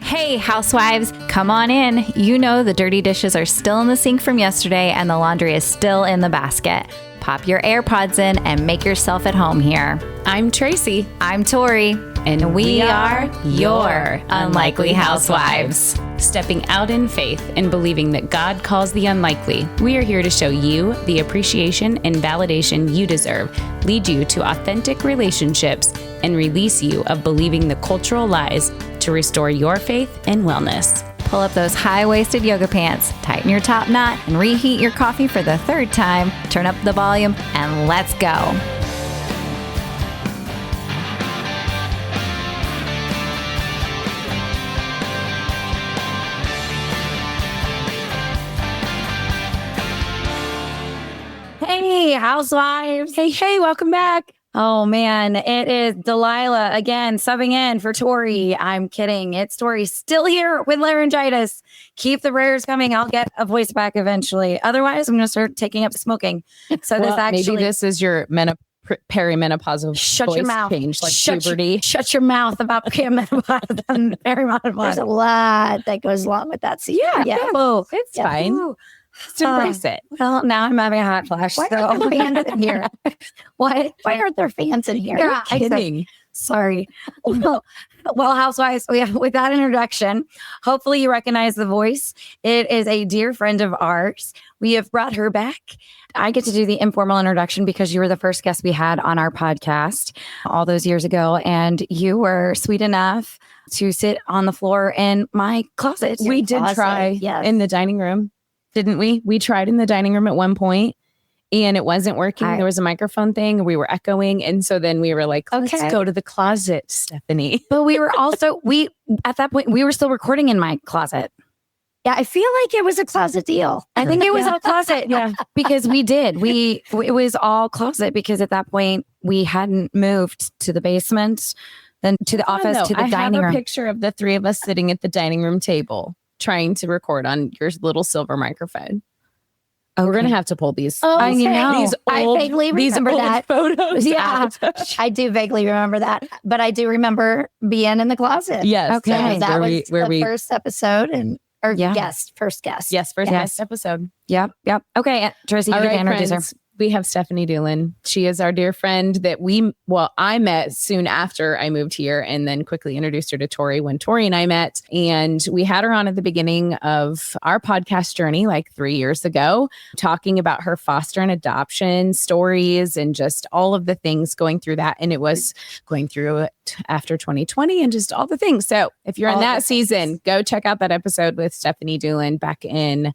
Hey, housewives, come on in. You know the dirty dishes are still in the sink from yesterday and the laundry is still in the basket. Pop your AirPods in and make yourself at home here. I'm Tracy. I'm Tori. And we are your Unlikely Housewives. Stepping out in faith and believing that God calls the unlikely, we are here to show you the appreciation and validation you deserve, lead you to authentic relationships, and release you of believing the cultural lies to restore your faith and wellness. Pull up those high-waisted yoga pants, tighten your top knot, and reheat your coffee for the third time. Turn up the volume, and let's go. Hey, housewives. Hey, welcome back. Oh, man, it is Delilah again, subbing in for Tori. I'm kidding. It's Tori still here with laryngitis. Keep the prayers coming. I'll get a voice back eventually. Otherwise, I'm going to start taking up smoking. So maybe this is your perimenopausal shut voice your mouth. change, like puberty. Shut your mouth about perimenopausal and perimenopause. There's a lot that goes along with that season. Yeah. It's fine. Ooh. Just embrace it. Well, now I'm having a hot flash. Why aren't there fans in here? What? Why aren't there fans in here? Yeah, Kidding. Sorry. Well, housewives, with that introduction, hopefully you recognize the voice. It is a dear friend of ours. We have brought her back. I get to do the informal introduction because you were the first guest we had on our podcast all those years ago. And you were sweet enough to sit on the floor in my closet. We did try in the dining room, didn't we? We tried in the dining room at one point. And it wasn't working. There was a microphone thing. We were echoing. And so then we were like, let's go to the closet, Stephanie. But we were also, at that point, we were still recording in my closet. Yeah, I feel like it was a closet deal. I think it was all closet. Yeah. Because we did. It was all closet because at that point we hadn't moved to the basement, then to the office, to the dining room. I have a picture of the three of us sitting at the dining room table trying to record on your little silver microphone. Okay. We're going to have to pull these. I vaguely remember that. Photos. Yeah, I do vaguely remember that, but I do remember being in the closet. Yes. Okay. That was the first episode first guest. Yes, first guest episode. Yep. Okay, Tracy, you can introduce her. We have Stephanie Dulin. She is our dear friend that I met soon after I moved here and then quickly introduced her to Tori when Tori and I met. And we had her on at the beginning of our podcast journey, like 3 years ago, talking about her foster and adoption stories and just all of the things going through that. And it was going through it after 2020 and just all the things. So if you're in that season, go check out that episode with Stephanie Dulin back in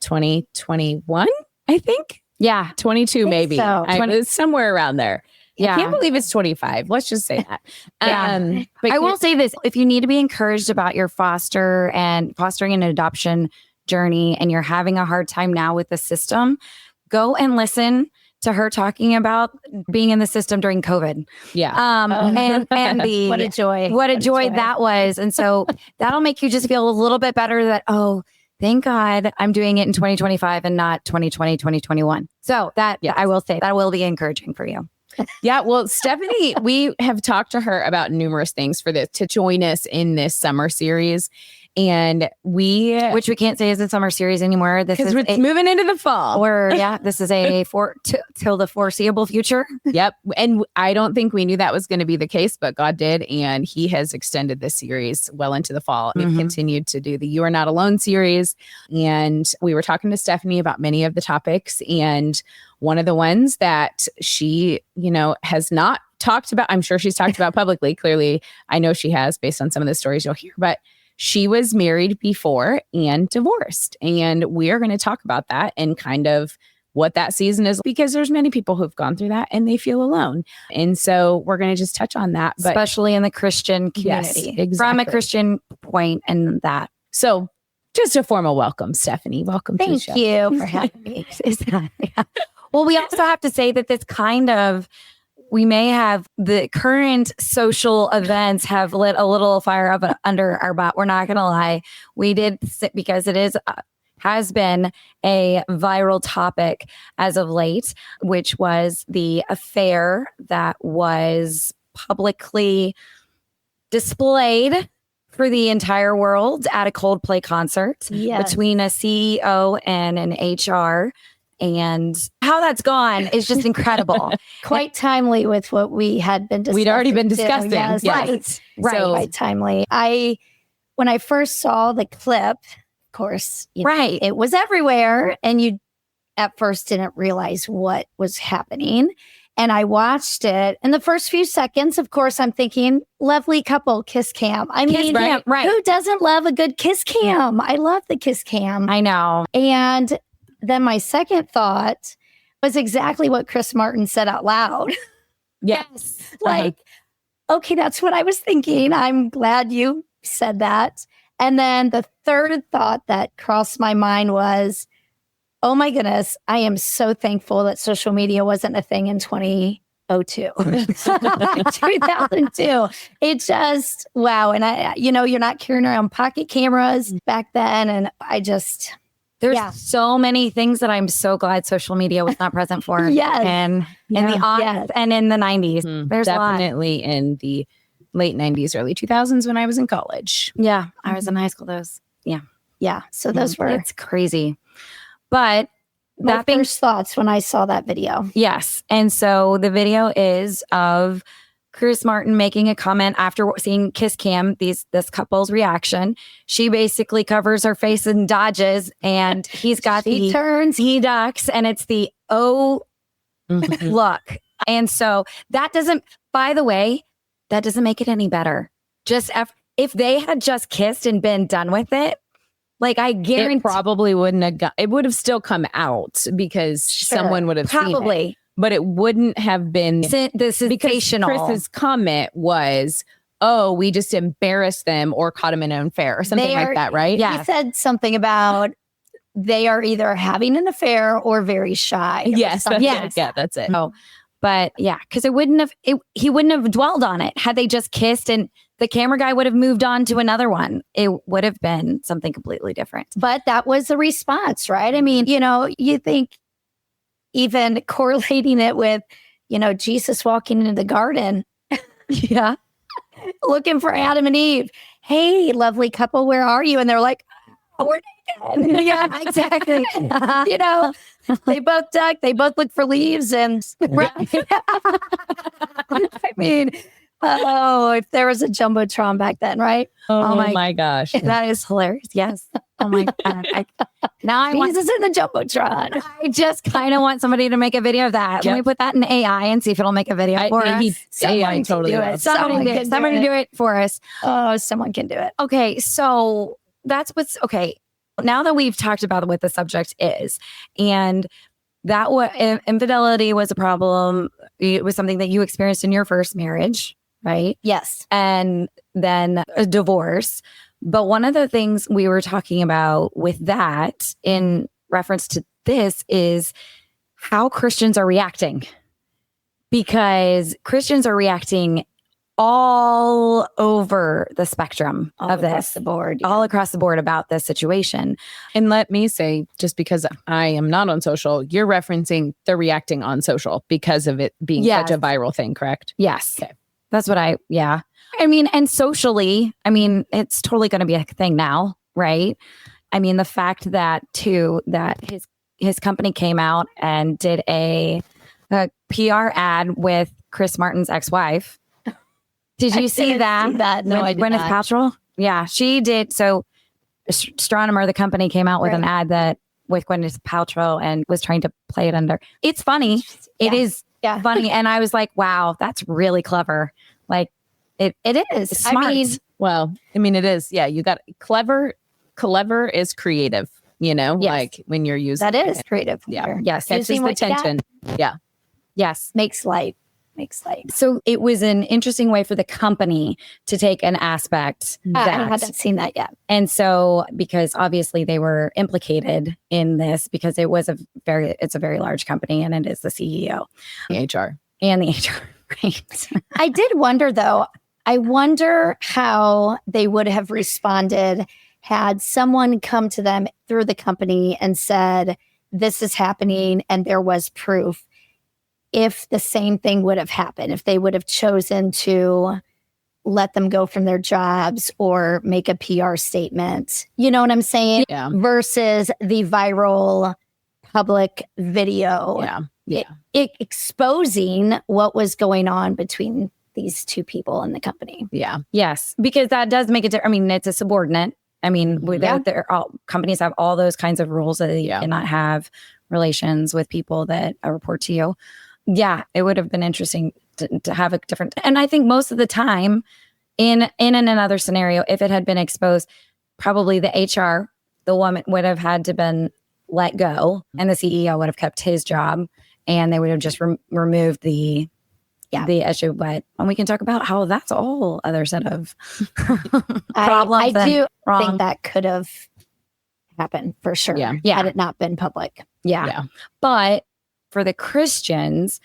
2021, I think. Yeah. 22, maybe. So. It was somewhere around there. Yeah. I can't believe it's 25. Let's just say that. But I will say this. If you need to be encouraged about your fostering and adoption journey, and you're having a hard time now with the system, go and listen to her talking about being in the system during COVID. Yeah. And the What a joy that was. And so that'll make you just feel a little bit better that, thank God I'm doing it in 2025 and not 2020, 2021. So I will say that will be encouraging for you. Yeah. Well, Stephanie, we have talked to her about numerous things to join us in this summer series. And which we can't say is a summer series anymore. This is moving into the fall. This is till the foreseeable future. Yep. And I don't think we knew that was going to be the case, but God did. And he has extended this series well into the fall. We've continued to do the You Are Not Alone series. And we were talking to Stephanie about many of the topics. And one of the ones that she, has not talked about, I'm sure she's talked about publicly. Clearly, I know she has based on some of the stories you'll hear, but she was married before and divorced. And we are going to talk about that and kind of what that season is, because there's many people who've gone through that and they feel alone. And so we're going to just touch on that. But especially in the Christian community. Yes, exactly. From a Christian point and that. So just a formal welcome, Stephanie. Welcome to the show. Thank you for having me. Well, we also have to say that this we may have the current social events have lit a little fire up under our butt. We're not going to lie. We did, because it has been a viral topic as of late, which was the affair that was publicly displayed for the entire world at a Coldplay concert Yes. between a CEO and an HR. And how that's gone is just incredible. Quite timely with what we had been discussing. We'd already been too. discussing. Yes. Yes. Right. So- Quite timely. When I first saw the clip, of course, Right. it was everywhere. And you at first didn't realize what was happening. And I watched it. In the first few seconds, of course, I'm thinking, lovely couple, kiss cam. I mean, cam, right. who doesn't love a good kiss cam? I love the kiss cam. I know. And then my second thought was exactly what Chris Martin said out loud. Yes. Like, okay, that's what I was thinking. I'm glad you said that. And then the third thought that crossed my mind was, oh my goodness, I am so thankful that social media wasn't a thing in 2002. 2002. It just, wow. And you're not carrying around pocket cameras back then. And There's so many things that I'm so glad social media was not present for. Yes. And in the aughts and in the 90s. There's definitely in the late 90s, early 2000s when I was in college. a lot. Yeah. I was in high school. Yeah. So those were It's crazy. But my that being first thoughts when I saw that video. yes. And so the video is of Chris Martin making a comment after seeing Kiss Cam, this couple's reaction. She basically covers her face and dodges, and he's got He turns. he ducks, and it's the look. And so that doesn't, by the way, that doesn't make it any better. Just if they had just kissed and been done with it, like I guarantee It probably wouldn't have it would have still come out because someone would have seen it. probably But it wouldn't have been the sensational. Chris's comment was, oh, we just embarrassed them or caught them in an affair or something like that, right? Yeah. He said something about they are either having an affair or very shy. or Yes. something. Yes. Yeah, that's it. Oh, but yeah, because he wouldn't have dwelled on it had they just kissed, and the camera guy would have moved on to another one. It would have been something completely different. But that was the response, right? I mean, you think even correlating it with, Jesus walking into the garden. Yeah. Looking for Adam and Eve. Hey, lovely couple, where are you? And they're like, oh, we're naked. Yeah, exactly. They both duck. They both look for leaves. And I mean, if there was a Jumbotron back then, right? Oh, my- my gosh. That is hilarious. Yes. Oh my God. Now I want, Jesus in the Jumbotron. I just kind of want somebody to make a video of that. Let me put that in AI and see if it'll make a video for us. AI totally do will. it. Someone can do Somebody it. do it for us. Oh, someone can do it. Okay, so that's what's okay. Now that we've talked about what the subject is, and that infidelity was a problem. It was something that you experienced in your first marriage, right? Yes. And then a divorce. But one of the things we were talking about with that in reference to this is how Christians are reacting, because Christians are reacting all over the spectrum of this, the board. all across the board about this situation. And let me say, just because I am not on social, you're referencing they're reacting on social because of it being Yes. such a viral thing, correct? Yes. Okay. That's what I mean, and socially, it's totally going to be a thing now, right? I mean, the fact that his company came out and did a PR ad with Chris Martin's ex-wife. Did you see that? No, I did Gwyneth not. Paltrow? Yeah, she did. So Astronomer, the company, came out with an ad that with Gwyneth Paltrow and was trying to play it under. It's funny. It is funny. And I was like, wow, that's really clever. Like it is. It's smart. Well, it is. Yeah, you got clever. Clever is creative, Yes. like when you're using That is creative. Yeah. Yes. catches Using the what you got. attention. Yeah. Yes. Makes light. So it was an interesting way for the company to take an aspect I that, haven't seen that yet. and so because obviously they were implicated in this because it's a very large company and it is the CEO HR. and the HR, right? I did wonder though, I wonder how they would have responded had someone come to them through the company and said, this is happening and there was proof. If the same thing would have happened, if they would have chosen to let them go from their jobs or make a PR statement. You know what I'm saying? Yeah. Versus the viral public video. Yeah. It exposing what was going on between these two people in the company. Yeah. Yes, because that does make it. I mean, it's a subordinate. I mean, companies have all those kinds of rules that you cannot have relations with people that report to you. Yeah, it would have been interesting to have a different. And I think most of the time, in another scenario, if it had been exposed, probably the HR, the woman would have had to been let go, and the CEO would have kept his job, and they would have just removed the issue. But we can talk about how that's a whole other set of problems. I do think that could have happened for sure. Yeah. Had it not been public. Yeah. But for the Christians,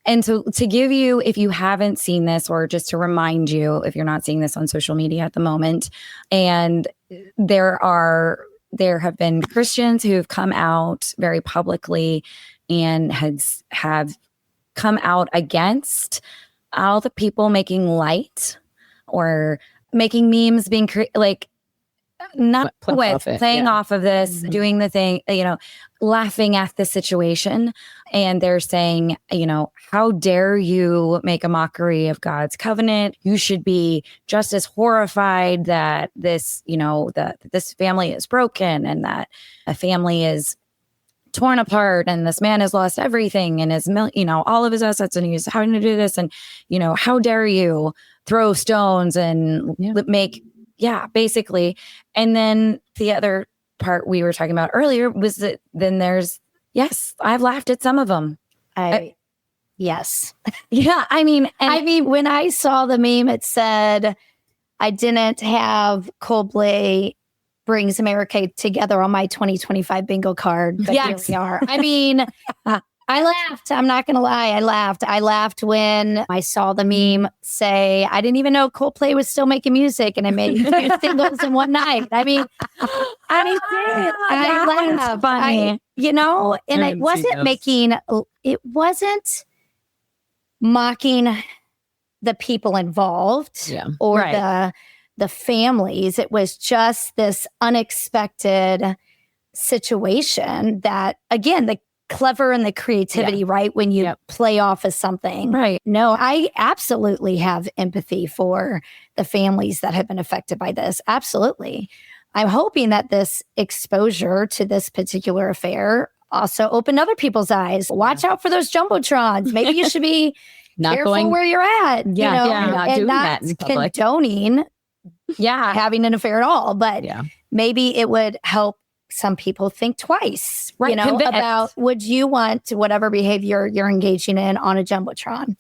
and to give you, if you haven't seen this, or just to remind you, if you're not seeing this on social media at the moment, and there have been Christians who have come out very publicly and have come out against all the people making light or making memes, being not playing off of this, doing the thing, laughing at the situation. And they're saying, how dare you make a mockery of God's covenant? You should be just as horrified that this, that this family is broken and that a family is torn apart and this man has lost everything and his, all of his assets, and he's having to do this. And, how dare you throw stones and make, basically. And then the other part we were talking about earlier was that then there's, I've laughed at some of them. Yes. Yeah. I mean, when I saw the meme, it said, I didn't have Coldplay brings America together on my 2025 bingo card. But here we are. I mean, I laughed. I'm not going to lie. I laughed. I laughed when I saw the meme say, I didn't even know Coldplay was still making music, and I made 2 singles in one night. I mean, I did. I laughed. Funny. And it wasn't mocking the people involved or the families. It was just this unexpected situation that, again, the clever and the creativity, right? When you play off of something. Right. No, I absolutely have empathy for the families that have been affected by this. Absolutely. I'm hoping that this exposure to this particular affair also opened other people's eyes. Watch out for those jumbotrons. Maybe you should be careful where you're at. Not doing that in public. Condoning having an affair at all. But maybe it would help some people think twice, about would you want whatever behavior you're engaging in on a jumbotron?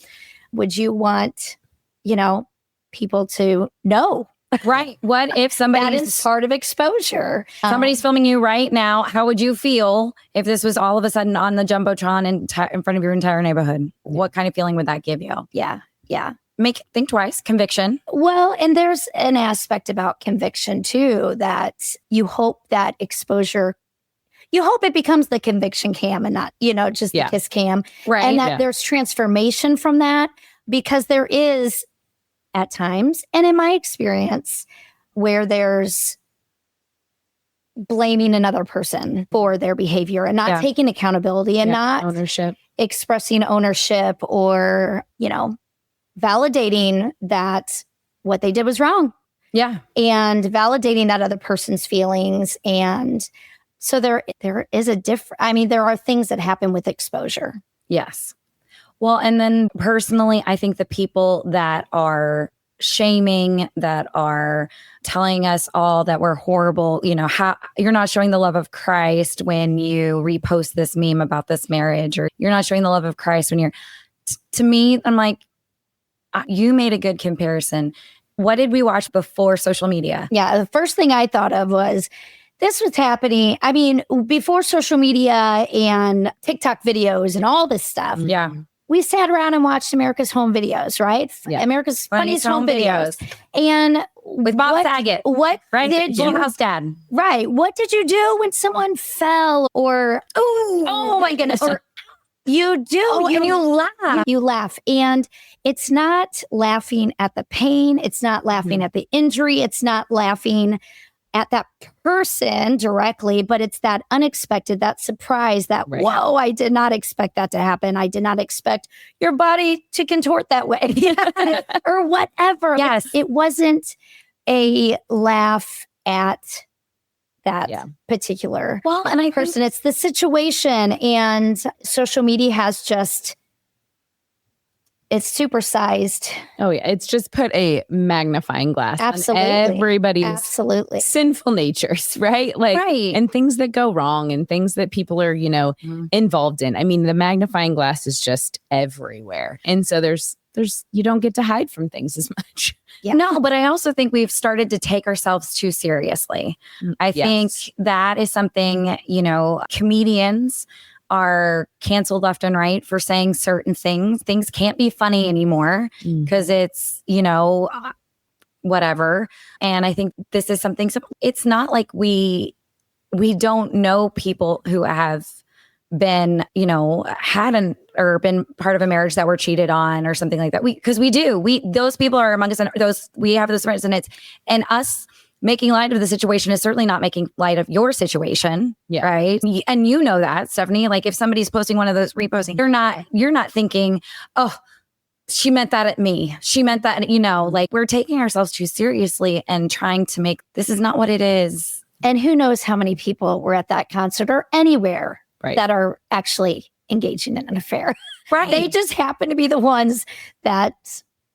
Would you want, people to know? Right. What if somebody that is part of exposure? Somebody's filming you right now. How would you feel if this was all of a sudden on the jumbotron in front of your entire neighborhood? What kind of feeling would that give you? Yeah. Think twice. Conviction. Well, and there's an aspect about conviction too, that you hope that exposure, you hope it becomes the conviction cam and not, just the kiss cam. Right. And that there's transformation from that, because there is at times, and in my experience, where there's blaming another person for their behavior and not taking accountability and not ownership, expressing ownership, or, validating that what they did was wrong. Yeah. And validating that other person's feelings. And so there is there are things that happen with exposure. Yes. Well, and then personally, I think the people that are shaming, that are telling us all that we're horrible, how you're not showing the love of Christ when you repost this meme about this marriage, or you're not showing the love of Christ when you're, to me, I'm like, you made a good comparison. What did we watch before social media? Yeah. The first thing I thought of was this was happening. I mean, before social media and TikTok videos and all this stuff. Yeah. We sat around and watched America's Home Videos, right? Yeah. America's Funniest Home Videos. And with Bob Saget. What right? did you, House Dad. Right. What did you do when someone fell or, oh my goodness, or You do. Oh, and you laugh. You laugh. And it's not laughing at the pain. It's not laughing at the injury. It's not laughing at that person directly, but it's that unexpected, that surprise, that, whoa, I did not expect that to happen. I did not expect your body to contort that way or whatever. Yes. It wasn't a laugh at that particular and I person. It's the situation, and social media has just, it's supersized. Oh yeah, it's just put a magnifying glass Absolutely. on everybody's Absolutely. sinful natures, right? Like, and things that go wrong and things that people are, involved in. I mean, the magnifying glass is just everywhere. And so there's you don't get to hide from things as much. Yeah. No, but I also think we've started to take ourselves too seriously. I think that is something, comedians are canceled left and right for saying certain things. Things can't be funny anymore because it's, whatever. And I think this is something, it's not like we don't know people who have been, or been part of a marriage that were cheated on or something like that. Because we do. Those people are among us, and we have those friends, and us making light of the situation is certainly not making light of your situation, right? And you know that, Stephanie. Like if somebody's posting one of those, reposting, you're not thinking, oh, she meant that at me. She meant that, like we're taking ourselves too seriously and trying to make, this is not what it is. And who knows how many people were at that concert or anywhere that are actually engaging in an affair. Right. They just happen to be the ones that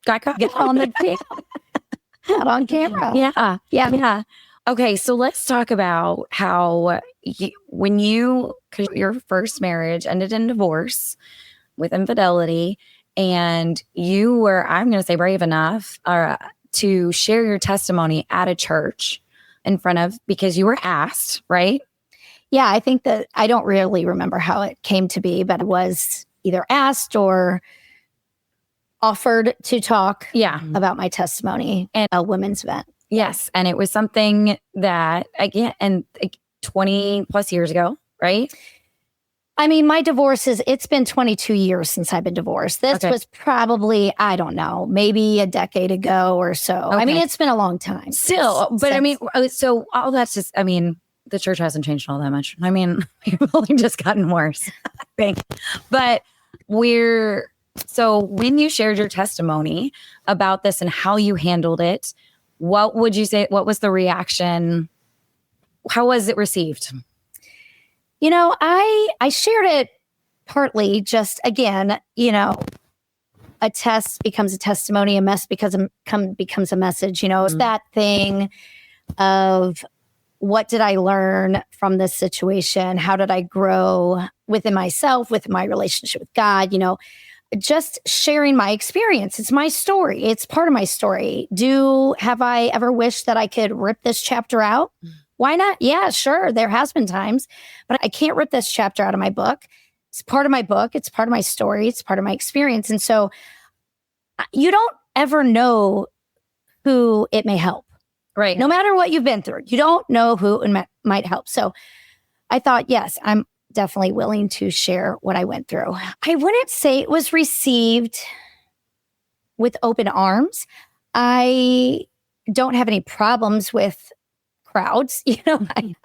got caught on the not on camera. Yeah. Okay, so let's talk about how because your first marriage ended in divorce with infidelity, and you were, I'm going to say, brave enough to share your testimony at a church because you were asked, right? Yeah, I think that I don't really remember how it came to be, but it was either asked or offered to talk about my testimony at a women's event. Yes. And it was something that, again, and 20 plus years ago, right? I mean, my divorce it's been 22 years since I've been divorced. This was probably, I don't know, maybe a decade ago or so. Okay. I mean, it's been a long time. Still, but I mean, so all that's just, the church hasn't changed all that much. I mean, we've only just gotten worse, I think. But so when you shared your testimony about this and how you handled it, what would you say, what was the reaction? How was it received? I shared it partly just, again, a test becomes a testimony, a mess becomes a message. It's that thing of, what did I learn from this situation? How did I grow within myself, within my relationship with God? Just sharing my experience. It's my story. It's part of my story. Have I ever wished that I could rip this chapter out? Why not? Yeah, sure. There has been times, but I can't rip this chapter out of my book. It's part of my book. It's part of my story. It's part of my experience. And so you don't ever know who it may help. Right. No matter what you've been through, you don't know who it might help. So I thought, yes, I'm definitely willing to share what I went through. I wouldn't say it was received with open arms. I don't have any problems with crowds.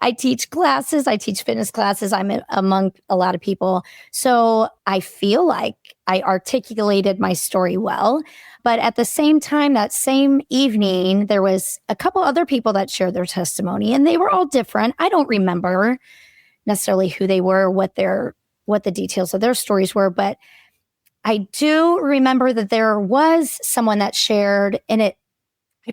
I teach classes. I teach fitness classes. I'm among a lot of people. So I feel like I articulated my story well. But at the same time, that same evening, there was a couple other people that shared their testimony, and they were all different. I don't remember necessarily who they were, what the details of their stories were, but I do remember that there was someone that shared, and I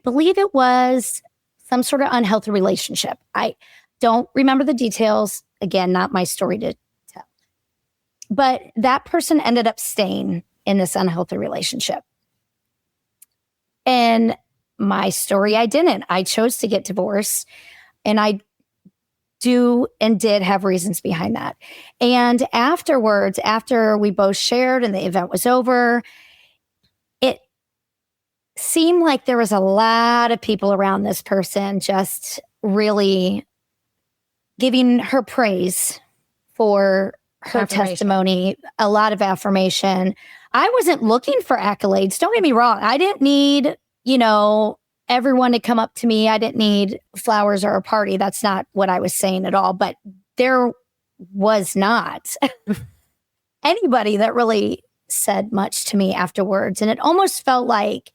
believe it was some sort of unhealthy relationship. I don't remember the details. Again, not my story to tell. But that person ended up staying in this unhealthy relationship. And my story, I didn't. I chose to get divorced, and I do and did have reasons behind that. And afterwards, after we both shared and the event was over, it seemed like there was a lot of people around this person just really giving her praise for her Affirmation. testimony, a lot of affirmation. I wasn't looking for accolades. Don't get me wrong. I didn't need, everyone to come up to me. I didn't need flowers or a party. That's not what I was saying at all. But there was not anybody that really said much to me afterwards. And it almost felt like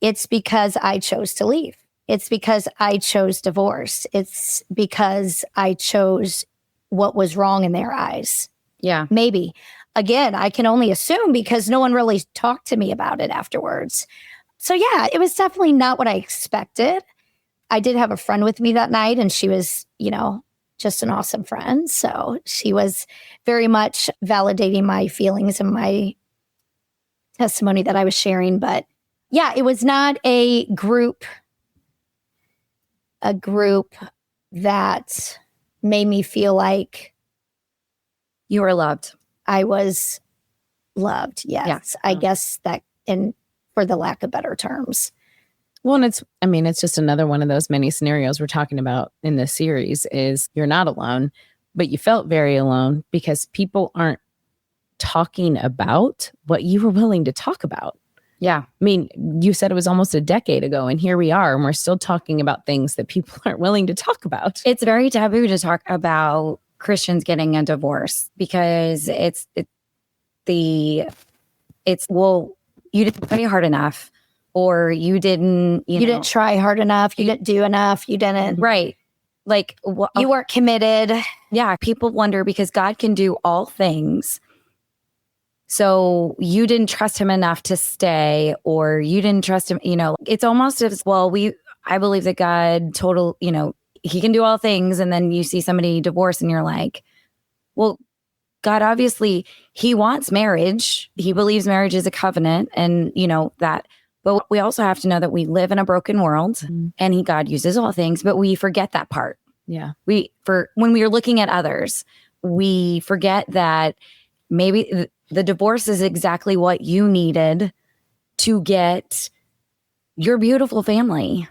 it's because I chose to leave. It's because I chose divorce. It's because I chose what was wrong in their eyes. Yeah. Maybe. Again, I can only assume because no one really talked to me about it afterwards. So yeah, it was definitely not what I expected. I did have a friend with me that night, and she was, just an awesome friend. So she was very much validating my feelings and my testimony that I was sharing. But yeah, it was not a group that made me feel like You were loved. I was loved. Yes. Yeah. I guess that, and for the lack of better terms. Well, and it's just another one of those many scenarios we're talking about in this series is you're not alone, but you felt very alone because people aren't talking about what you were willing to talk about. Yeah. I mean, you said it was almost a decade ago, and here we are, and we're still talking about things that people aren't willing to talk about. It's very taboo to talk about Christians getting a divorce because well, you didn't pray hard enough, or you didn't, You didn't try hard enough. You didn't do enough. You didn't. right. Like, You weren't committed. yeah, people wonder because God can do all things. So you didn't trust him enough to stay, or you didn't trust him, it's almost as well, I believe that God he can do all things. And then you see somebody divorce and you're like, well, God, obviously he wants marriage. He believes marriage is a covenant and that, but we also have to know that we live in a broken world and God uses all things, but we forget that part. Yeah. When we are looking at others, we forget that maybe the divorce is exactly what you needed to get your beautiful family,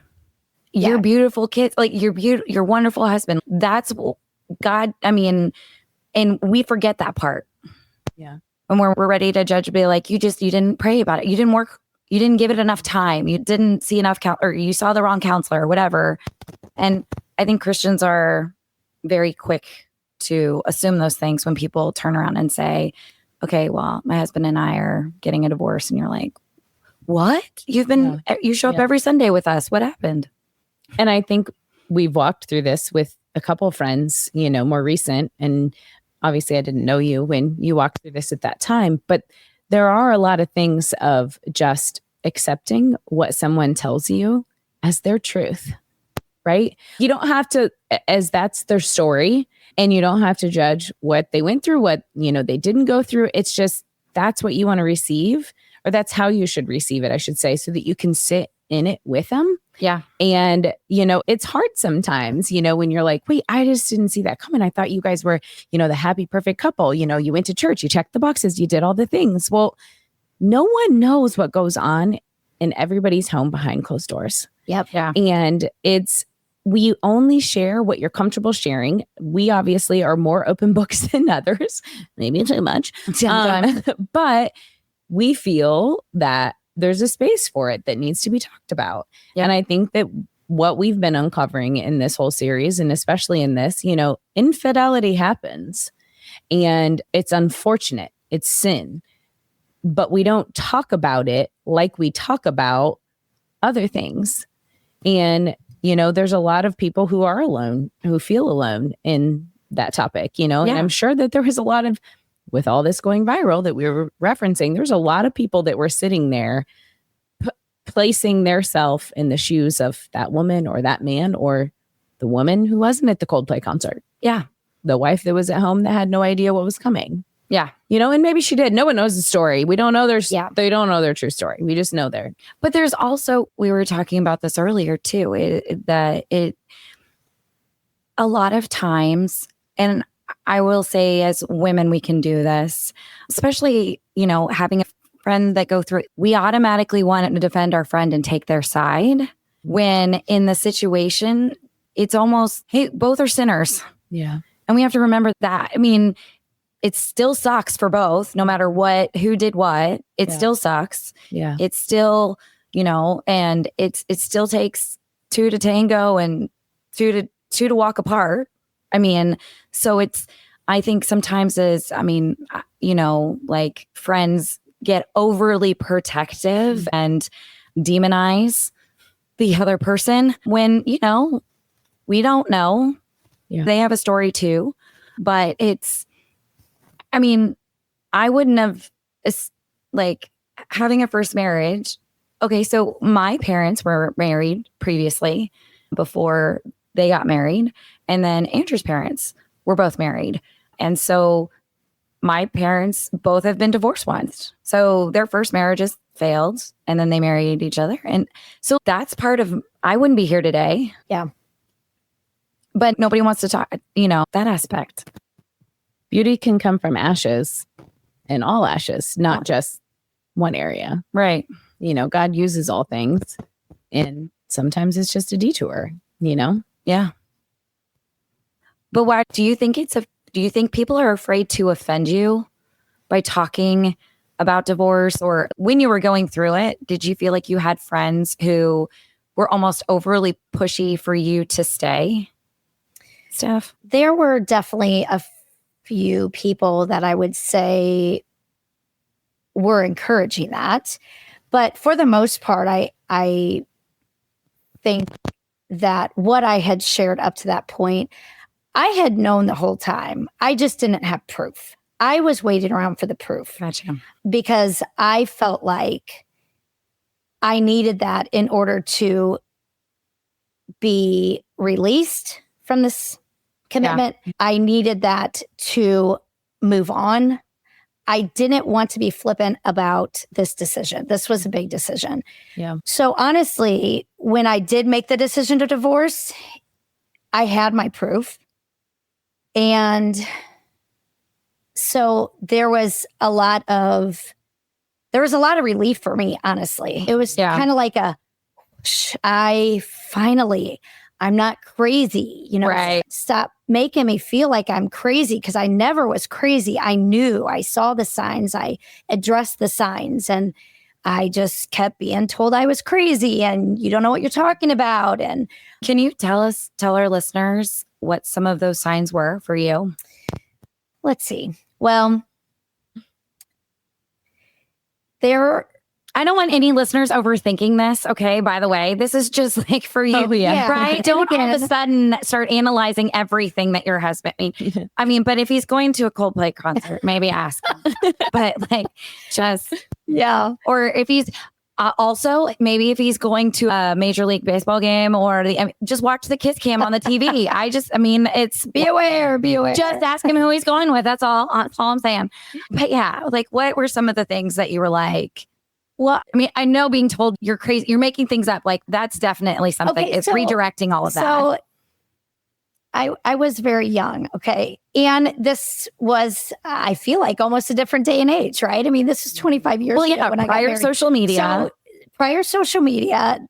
your beautiful kids, like your wonderful husband. That's God. I mean, and we forget that part. Yeah. When we're ready to judge, be like, you didn't pray about it. You didn't work. You didn't give it enough time. You didn't see enough or you saw the wrong counselor or whatever. And I think Christians are very quick to assume those things when people turn around and say, okay, well, my husband and I are getting a divorce. And you're like, what? You show up every Sunday with us. What happened? And I think we've walked through this with a couple of friends, more recent. And obviously I didn't know you when you walked through this at that time, but there are a lot of things of just accepting what someone tells you as their truth, right? You don't have to, as that's their story, and you don't have to judge what they went through, what, they didn't go through. It's just, that's what you want to receive, or that's how you should receive it, I should say, so that you can sit in it with them. Yeah. And, it's hard sometimes, when you're like, wait, I just didn't see that coming. I thought you guys were, the happy, perfect couple. You went to church, you checked the boxes, you did all the things. Well, no one knows what goes on in everybody's home behind closed doors. Yep. Yeah. And we only share what you're comfortable sharing. We obviously are more open books than others, maybe too much. But we feel that there's a space for it that needs to be talked about. Yep. And I think that what we've been uncovering in this whole series, and especially in this, infidelity happens and it's unfortunate. It's sin, but we don't talk about it like we talk about other things. And, there's a lot of people who are alone, who feel alone in that topic, and I'm sure that there was a lot of, with all this going viral that we were referencing, there's a lot of people that were sitting there placing their self in the shoes of that woman or that man, or the woman who wasn't at the Coldplay concert. Yeah. The wife that was at home that had no idea what was coming. Yeah. And maybe she did. No one knows the story. We don't know they don't know their true story. We just know But there's also, we were talking about this earlier too, a lot of times, and I will say as women, we can do this, especially, having a friend that go through it. We automatically want to defend our friend and take their side when in the situation, it's almost, hey, both are sinners. Yeah. And we have to remember that. I mean, it still sucks for both, no matter who did what. It still sucks. Yeah. It's still, and it still takes two to tango and two to walk apart. I mean, so I think sometimes like friends get overly protective and demonize the other person when, we don't know. Yeah. They have a story too, but I wouldn't have like having a first marriage. Okay. So my parents were married previously before they got married. And then Andrew's parents were both married. And so my parents both have been divorced once. So their first marriages failed and then they married each other. And so that's part of, I wouldn't be here today. Yeah. But nobody wants to talk, that aspect. Beauty can come from ashes, and all ashes, not just one area. Right. God uses all things, and sometimes it's just a detour, Yeah. But why do you think do you think people are afraid to offend you by talking about divorce? Or when you were going through it, did you feel like you had friends who were almost overly pushy for you to stay? Steph? There were definitely a few people that I would say were encouraging that. But for the most part, I think that what I had shared up to that point, I had known the whole time. I just didn't have proof. I was waiting around for the proof. Gotcha. Because I felt like I needed that in order to be released from this commitment. Yeah. I needed that to move on. I didn't want to be flippant about this decision. This was a big decision. Yeah. So honestly, when I did make the decision to divorce, I had my proof. And so there was a lot of relief for me, honestly. It was kind of like I'm not crazy, right. Stop making me feel like I'm crazy, because I never was crazy. I saw the signs, I addressed the signs, and I just kept being told I was crazy and you don't know what you're talking about. And can you tell our listeners what some of those signs were for you? Let's see. Well, I don't want any listeners overthinking this. Okay. By the way, this is just like for you. Oh, yeah. Right. Don't all of a sudden start analyzing everything that your husband but if he's going to a Coldplay concert, maybe ask him. But or if he's also maybe if he's going to a Major League Baseball game or just watch the kiss cam on the TV. It's be aware. Just ask him who he's going with. That's all I'm saying. But yeah, like what were some of the things that you were like, well, I know being told you're crazy, you're making things up. Like that's definitely something. Okay, it's redirecting all of that. So I was very young. Okay. And this was, I feel like almost a different day and age, right? This was 25 years ago when I got married. Social media. So, prior social media,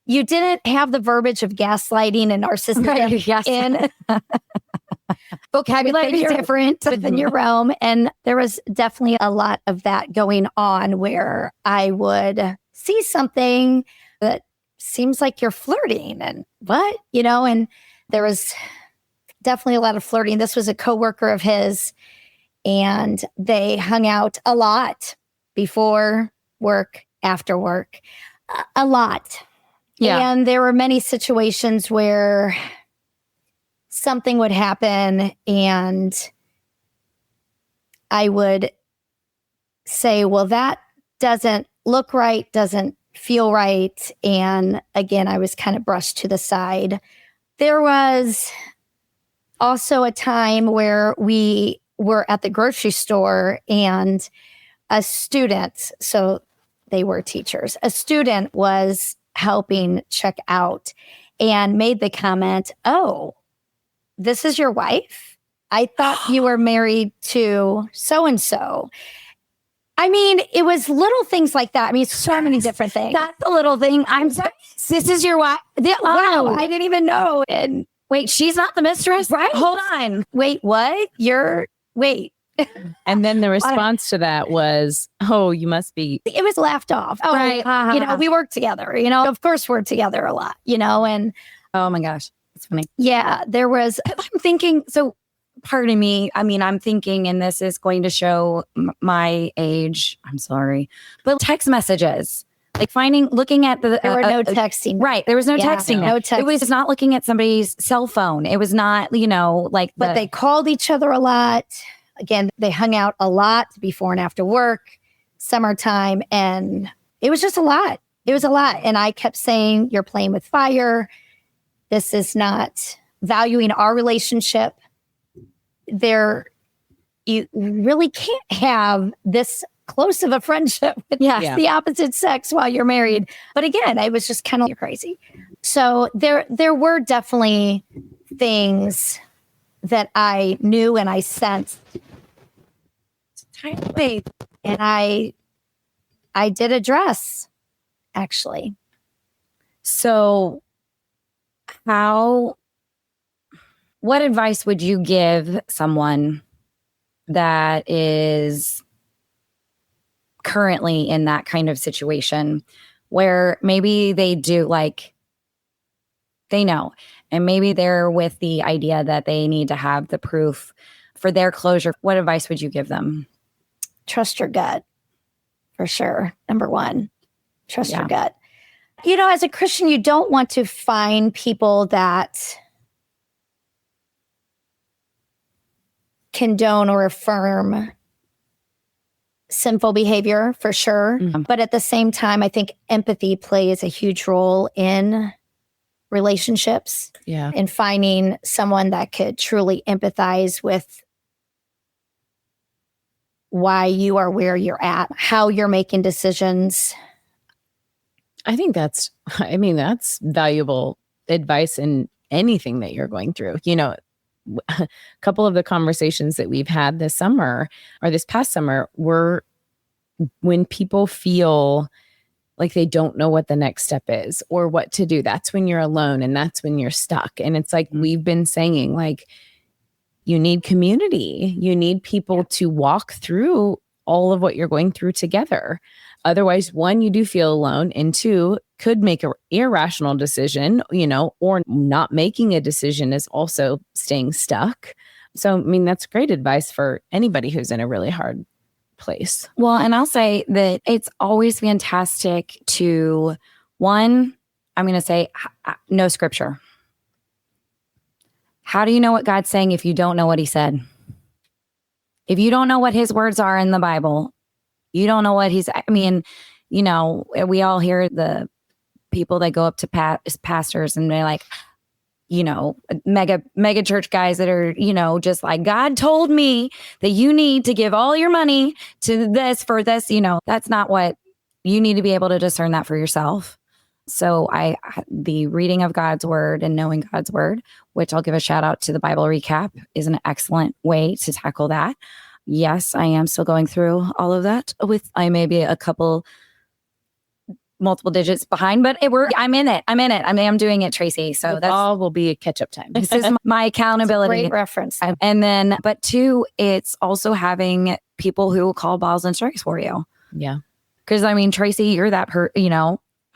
you didn't have the verbiage of gaslighting and narcissism in vocabulary different within your realm. And there was definitely a lot of that going on where I would see something that seems like you're flirting and what, and there was definitely a lot of flirting. This was a coworker of his, and they hung out a lot before work, after work, a lot. Yeah. And there were many situations where something would happen and I would say, well, that doesn't look right, doesn't feel right. And again, I was kind of brushed to the side. There was also a time where we were at the grocery store and a student, so they were teachers, a student was helping check out and made the comment, "Oh, this is your wife? I thought you were married to so-and-so." It was little things like that. So many different things. That's a little thing. I'm sorry. This is your wife. Wow, I didn't even know. And wait, she's not the mistress? Right. Hold on. Wait, what? You're wait. And then the response to that was, oh, you must be. It was laughed off. Oh, Right. we work together, of course we're together a lot, and Oh my gosh. It's funny. yeah, there was, I'm thinking, so pardon me. I mean, I'm thinking, and this is going to show my age. I'm sorry. But text messages, like looking at there were no texting. Right. There was no Yeah, texting. no text. It was not looking at somebody's cell phone. It was not, But they called each other a lot. Again, they hung out a lot before and after work, summertime, and it was just a lot. It was a lot. And I kept saying, you're playing with fire. This is not valuing our relationship. You really can't have this close of a friendship with the opposite sex while you're married. But again, I was just kind of crazy. So there were definitely things that I knew and I sensed. And I did address, actually. So what advice would you give someone that is currently in that kind of situation where maybe they do, they know, and maybe they're with the idea that they need to have the proof for their closure? What advice would you give them? Trust your gut, for sure. Number one, trust your gut. As a Christian, you don't want to find people that condone or affirm sinful behavior, for sure. Mm-hmm. But at the same time, I think empathy plays a huge role in relationships. Yeah. And finding someone that could truly empathize with why you are where you're at, how you're making decisions. I think that's valuable advice in anything that you're going through. A couple of the conversations that we've had this summer or this past summer were when people feel like they don't know what the next step is or what to do. That's when you're alone and that's when you're stuck. And it's like we've been saying, you need community. You need people to walk through all of what you're going through together. Otherwise, one, you do feel alone, and two, could make an irrational decision, or not making a decision is also staying stuck. So, that's great advice for anybody who's in a really hard place. Well, and I'll say that it's always fantastic to, one, I'm going to say, know scripture. How do you know what God's saying if you don't know what he said? If you don't know what his words are in the Bible, you don't know what we all hear the people that go up to pastors and they're like, mega church guys that are, just like, God told me that you need to give all your money to this for this, that's not what you need to be able to discern that for yourself. So the reading of God's word and knowing God's word, which I'll give a shout out to the Bible recap, is an excellent way to tackle that. Yes, I am still going through all of that I may be a couple multiple digits behind, but I'm in it. I'm doing it, Tracy. So that's all will be a catch-up time. This is my accountability. Great reference. And then, but two, it's also having people who will call balls and strikes for you. Yeah. Because Tracy, you're that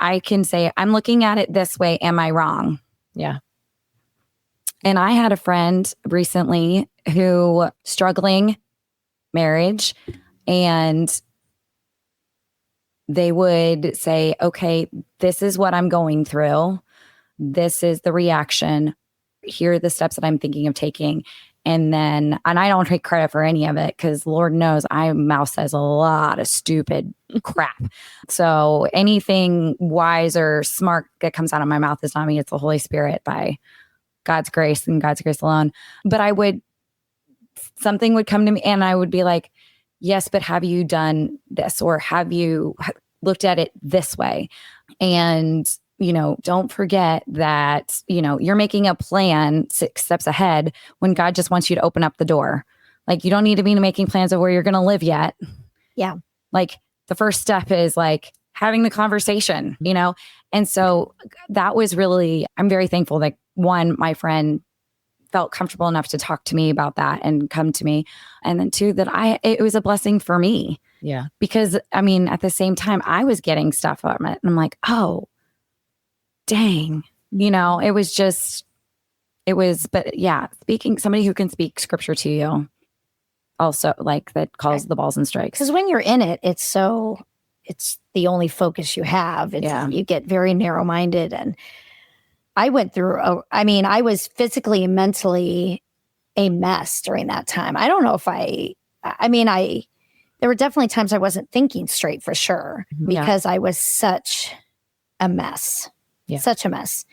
I can say, I'm looking at it this way. Am I wrong? Yeah. And I had a friend recently who struggling marriage, and they would say, okay, this is what I'm going through. This is the reaction. Here are the steps that I'm thinking of taking. And I don't take credit for any of it because Lord knows my mouth says a lot of stupid crap. So anything wise or smart that comes out of my mouth is not me. It's the Holy Spirit by God's grace and God's grace alone. But something would come to me and I would be like, yes, but have you done this? Or have you looked at it this way? And don't forget that, you're making a plan 6 steps ahead when God just wants you to open up the door. Like, you don't need to be making plans of where you're going to live yet. Yeah. Like, the first step is having the conversation, And so that was really, I'm very thankful that one, my friend felt comfortable enough to talk to me about that and come to me. And then two, that it was a blessing for me. Yeah. Because I mean, at the same time, I was getting stuff from it. And I'm like, oh, dang. But yeah, somebody who can speak scripture to you also, like, that calls the balls and strikes. Because when you're in it, it's the only focus you have. You get very narrow-minded. And I went through, I was physically and mentally a mess during that time. I don't know if there were definitely times I wasn't thinking straight, for sure, because I was such a mess, such a mess.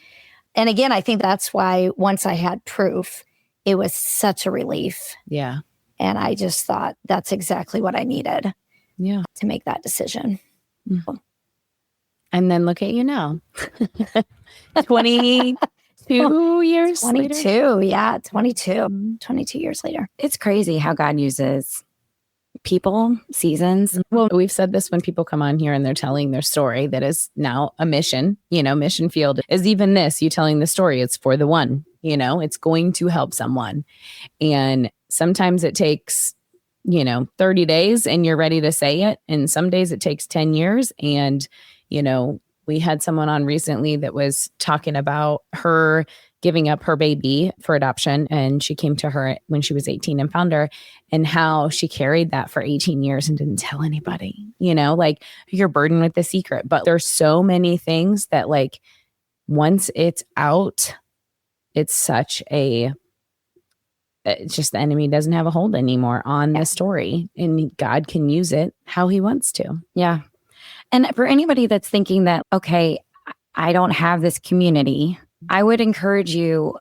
And again, I think that's why once I had proof, it was such a relief. Yeah. And I just thought that's exactly what I needed to make that decision. Mm-hmm. And then look at you now. 22 years 22, later? Yeah, 22 years later. It's crazy how God uses people, seasons. Well, we've said this when people come on here and they're telling their story that is now a mission, mission field is even this, you telling the story, it's for the one, it's going to help someone. And sometimes it takes, 30 days and you're ready to say it. And some days it takes 10 years. And, we had someone on recently that was talking about her giving up her baby for adoption. And she came to her when she was 18 and found her, and how she carried that for 18 years and didn't tell anybody, like, you're burdened with the secret. But there's so many things that, like, once it's out, it's such it's just the enemy doesn't have a hold anymore on the story, and God can use it how he wants to. Yeah. And for anybody that's thinking that, okay, I don't have this community, I would encourage you,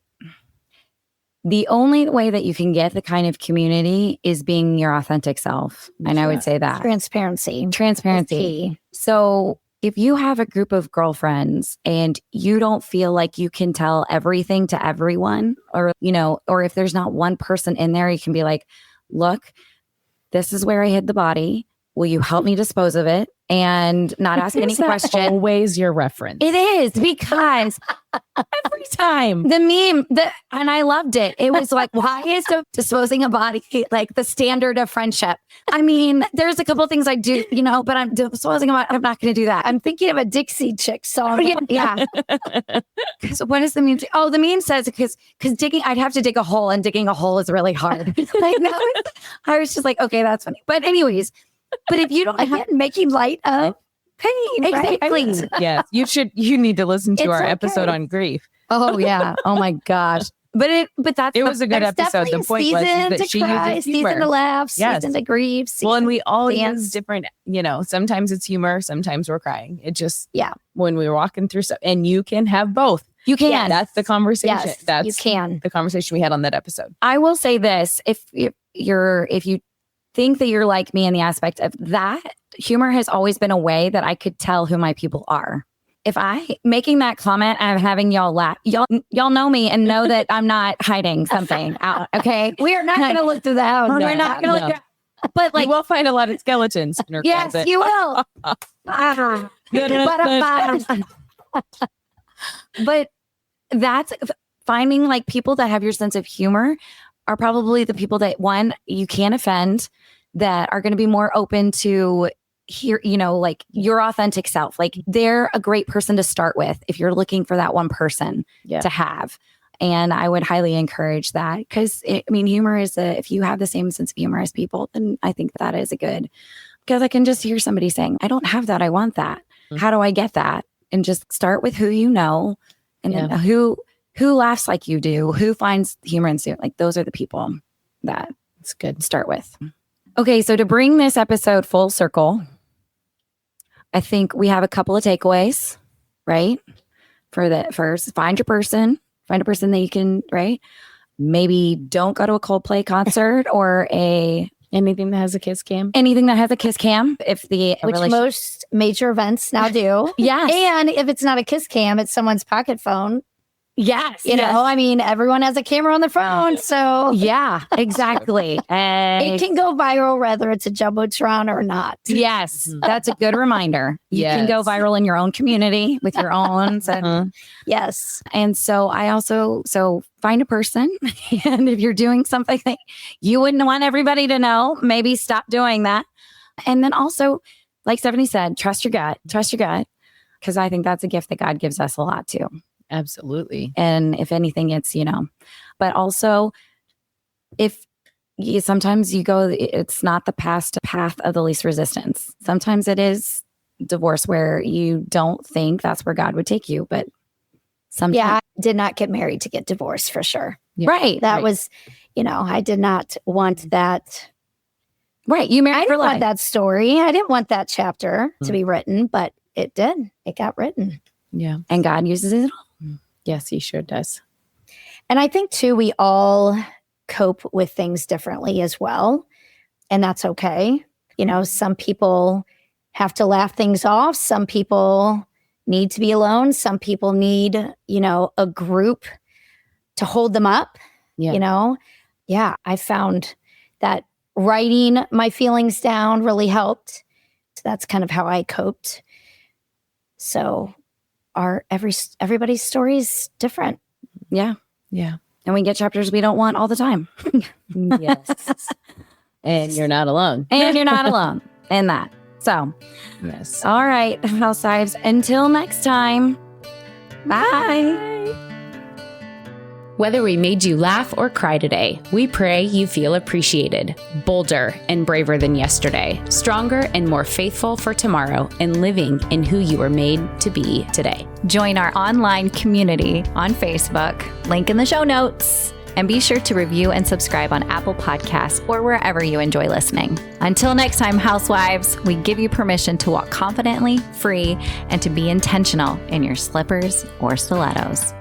the only way that you can get the kind of community is being your authentic self. And I would say that. Transparency. So if you have a group of girlfriends and you don't feel like you can tell everything to everyone, or if there's not one person in there, you can be like, look, this is where I hid the body. Will you help me dispose of it? And not ask any question. Always your reference. It is, because every time the meme, and I loved it. It was like, why is disposing a body like the standard of friendship? I mean, there's a couple of things I do, but I'm disposing a body. I'm not going to do that. I'm thinking of a Dixie Chick song. Yeah. Because what does the meme say? Oh, the meme says because digging, I'd have to dig a hole, and digging a hole is really hard. I was just like, okay, that's funny. But anyways. But if you don't making light of pain, exactly. Right? Yes, you need to listen to our episode on grief. Oh yeah. Oh my gosh. But it was a good episode. The point was that she uses humor. Season to laugh, season to grieve. And we all use different, sometimes it's humor, sometimes we're crying. It just, when we were walking through stuff, and you can have both. You can. Yes. That's the conversation. Yes, that's you can. The conversation we had on that episode. I will say this, if you think that you're like me in the aspect of that, humor has always been a way that I could tell who my people are. If making that comment, I'm having y'all laugh. Y'all know me and know that I'm not hiding something out. Okay, we are not going to look through the house. We're not going to look. But like, you will find a lot of skeletons in her closet. Yes, you will. But that's finding, like, people that have your sense of humor are probably the people that, one, you can't offend, that are going to be more open to hear, like, your authentic self. Like, they're a great person to start with if you're looking for that one person to have. And I would highly encourage that, because humor is if you have the same sense of humor as people, then I think that is a good, because I can just hear somebody saying, I don't have that. I want that. Mm-hmm. How do I get that? And just start with who you know, and then who laughs like you do, who finds humor in it. Like, those are the people that it's good to start with. Okay. So to bring this episode full circle, I think we have a couple of takeaways, right? First, find a person that you can, right? Maybe don't go to a Coldplay concert or anything that has a kiss cam. Which most major events now do. Yes. And if it's not a kiss cam, it's someone's pocket phone. Yes. You know, I mean, everyone has a camera on their phone. So Yeah, exactly. And it can go viral whether it's a Jumbotron or not. yes, that's a good reminder. You can go Yes. viral in your own community with your own. Yes. And so I also, find a person. And if you're doing something that you wouldn't want everybody to know, maybe stop doing that. And then also, like Stephanie said, trust your gut. Because I think that's a gift that God gives us a lot too. Absolutely. And if anything, it's, but also if sometimes you go, it's not the path of the least resistance. Sometimes it is divorce where you don't think that's where God would take you, but sometimes. Yeah, I did not get married to get divorced for sure. Yeah. Right. That was, I did not want that. Right. You married I for didn't want life. that story. I didn't want that chapter to be written, but it did. It got written. Yeah. And God uses it all. Yes, he sure does. And I think too, we all cope with things differently as well. And that's okay. Some people have to laugh things off. Some people need to be alone. Some people need, a group to hold them up. Yeah. I found that writing my feelings down really helped. So that's kind of how I coped. So everybody's story is different. Yeah. Yeah. And we get chapters we don't want all the time. Yes. And you're not alone. And you're not alone in that. So, Yes. all right, housewives, until next time. Bye. Whether we made you laugh or cry today, we pray you feel appreciated, bolder and braver than yesterday, stronger and more faithful for tomorrow, and living in who you were made to be today. Join our online community on Facebook, link in the show notes, and be sure to review and subscribe on Apple Podcasts or wherever you enjoy listening. Until next time, housewives, we give you permission to walk confidently, free, and to be intentional in your slippers or stilettos.